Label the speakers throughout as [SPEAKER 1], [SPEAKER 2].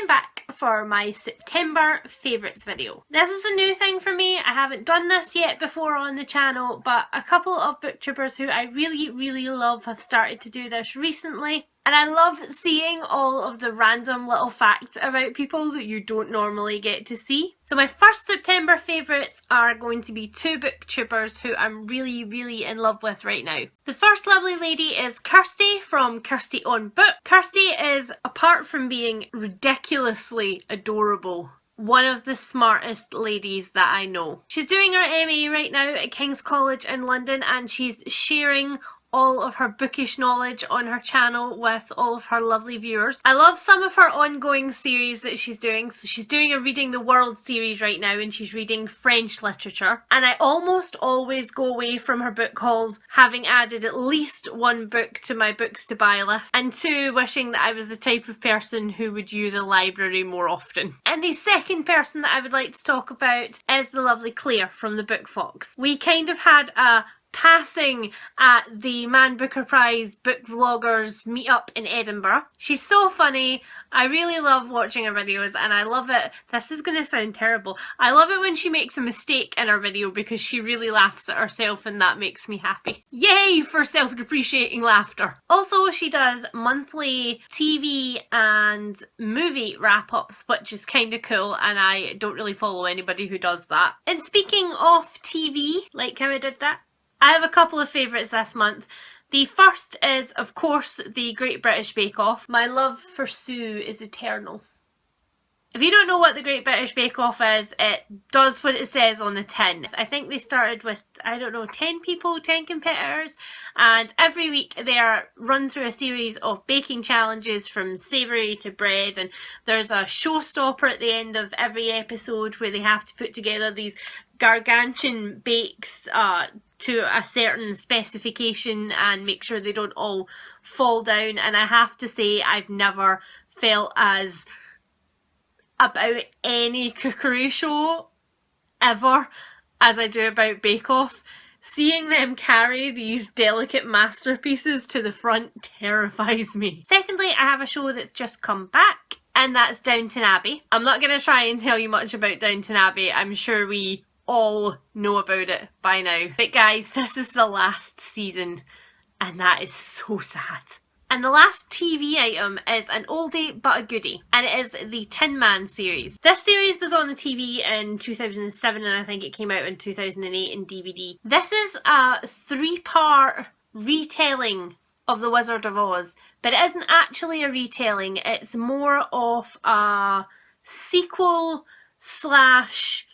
[SPEAKER 1] I'm back for my September favourites video. This is a new thing for me. I haven't done this yet before on the channel, but a couple of booktubers who I really love have started to do this recently. And I love seeing all of the random little facts about people that you don't normally get to see. So my first September favourites are going to be two booktubers who I'm really in love with right now. The first lovely lady is Kirsty from Kirsty on Book. Kirsty is, apart from being ridiculously adorable, one of the smartest ladies that I know. She's doing her MA right now at King's College in London, and she's sharing all of her bookish knowledge on her channel with all of her lovely viewers. I love some of her ongoing series that she's doing. So she's doing a Reading the World series right now, and she's reading French literature. And I almost always go away from her book hauls having added at least one book to my books to buy list, and two, wishing that I was the type of person who would use a library more often. And the second person that I would like to talk about is the lovely Claire from the Book Fox. We kind of had a passing at the Man Booker Prize book vloggers meetup in Edinburgh. She's so funny. I really love watching her videos, and I love it. This is going to sound terrible. I love it when she makes a mistake in her video because she really laughs at herself, and that makes me happy. Yay for self-depreciating laughter. Also, she does monthly TV and movie wrap-ups, which is kind of cool, and I don't really follow anybody who does that. And speaking of TV, like how I did that, I have a couple of favourites this month. The first is, of course, the Great British Bake Off. My love for Sue is eternal. If you don't know what the Great British Bake Off is, it does what it says on the tin. I think they started with, I don't know, 10 people, 10 competitors, and every week they are run through a series of baking challenges from savoury to bread, and there's a showstopper at the end of every episode where they have to put together these gargantuan bakes to a certain specification and make sure they don't all fall down. And I have to say, I've never felt as about any cookery show ever as I do about Bake Off. Seeing them carry these delicate masterpieces to the front terrifies me. Secondly, I have a show that's just come back, and that's Downton Abbey. I'm not going to try and tell you much about Downton Abbey. I'm sure we all know about it by now. But guys, this is the last season, and that is so sad. And the last TV item is an oldie but a goodie, and it is the Tin Man series. This series was on the TV in 2007, and I think it came out in 2008 in DVD. This is a 3-part retelling of The Wizard of Oz, but it isn't actually a retelling. It's more of a sequel slash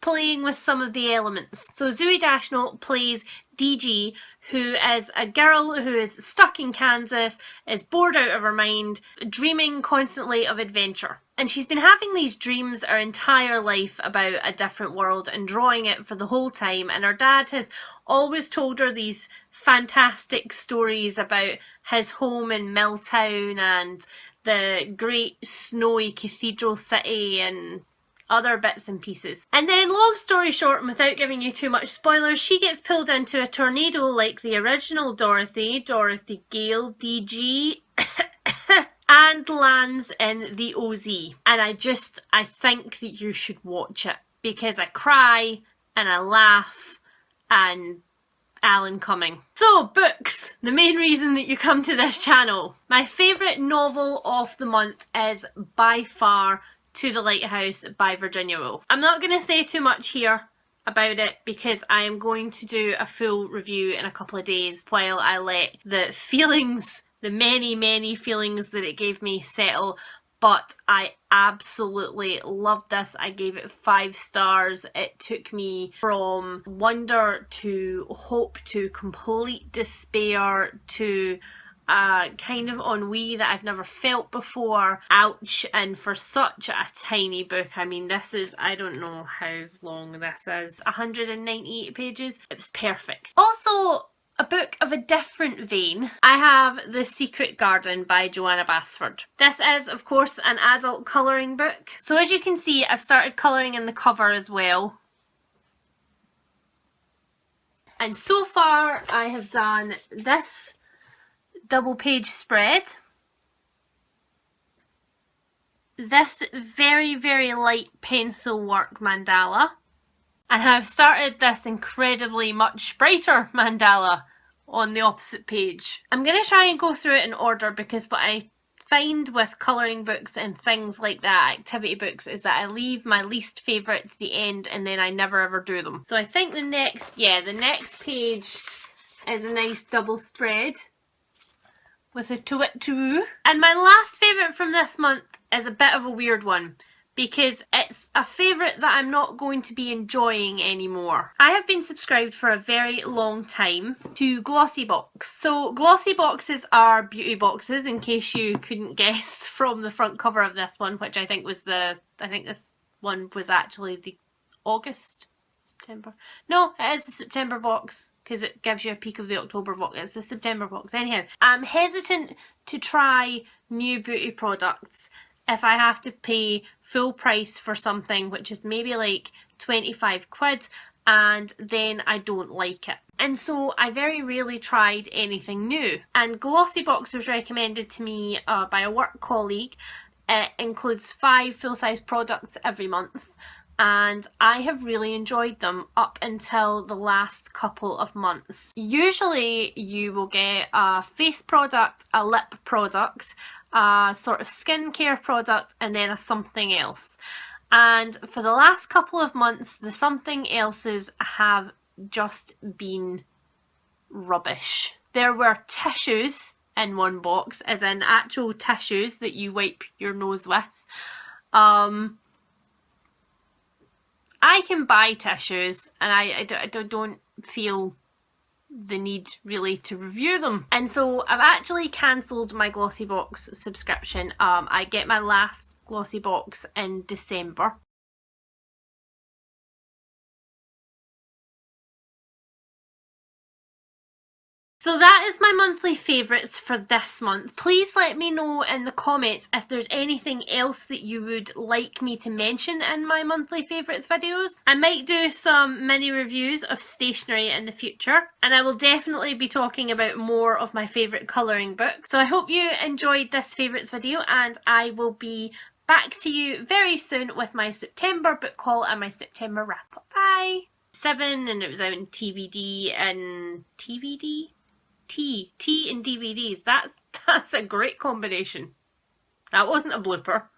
[SPEAKER 1] playing with some of the elements. So Zooey Deschanel plays DG, who is a girl who is stuck in Kansas, is bored out of her mind, dreaming constantly of adventure. And she's been having these dreams her entire life about a different world and drawing it for the whole time. And her dad has always told her these fantastic stories about his home in Milltown and the great snowy cathedral city and other bits and pieces. And then, long story short, and without giving you too much spoilers, she gets pulled into a tornado like the original Dorothy Gale, DG, and lands in the OZ. And I think that you should watch it, because I cry and I laugh and Alan Cumming. So, books, the main reason that you come to this channel. My favourite novel of the month is by far To the Lighthouse by Virginia Woolf. I'm not going to say too much here about it because I am going to do a full review in a couple of days while I let the feelings, the many feelings that it gave me settle. But I absolutely loved this. I gave it 5 stars. It took me from wonder to hope to complete despair to kind of ennui that I've never felt before. Ouch. And for such a tiny book, I mean, this is, I don't know how long this is, 198 pages. It was perfect. Also, a book of a different vein, I have The Secret Garden by Joanna Basford. This is, of course, an adult colouring book. So as you can see, I've started colouring in the cover as well. And so far, I have done this double page spread, this very, very light pencil work mandala. And I've started this incredibly much brighter mandala on the opposite page. I'm going to try and go through it in order because what I find with colouring books and things like that, activity books, is that I leave my least favourite to the end and then I never ever do them. So I think the next page is a nice double spread with a to-it-to-woo. And my last favourite from this month is a bit of a weird one, because it's a favourite that I'm not going to be enjoying anymore. I have been subscribed for a very long time to Glossybox. So Glossyboxes are beauty boxes, in case you couldn't guess from the front cover of this one, which I think this one was actually the September. No, it is the September box, because it gives you a peek of the October box. It's the September box. Anyhow, I'm hesitant to try new beauty products if I have to pay full price for something which is maybe like 25 quid and then I don't like it. And so I very rarely tried anything new. And Glossybox was recommended to me by a work colleague. It includes 5 full-size products every month, and I have really enjoyed them up until the last couple of months. Usually you will get a face product, a lip product, a sort of skincare product, and then a something else. And for the last couple of months, the something else's have just been rubbish. There were tissues in one box, as in actual tissues that you wipe your nose with. I can buy tissues, and I don't feel the need really to review them. And so I've actually cancelled my Glossybox subscription. I get my last Glossybox in December. So that is my monthly favourites for this month. Please let me know in the comments if there's anything else that you would like me to mention in my monthly favourites videos. I might do some mini reviews of stationery in the future, and I will definitely be talking about more of my favourite colouring books. So I hope you enjoyed this favourites video, and I will be back to you very soon with my September book haul and my September wrap up. Bye! 7, and it was out in TVD and TVD? Tea and DVDs. That's a great combination. That wasn't a blooper.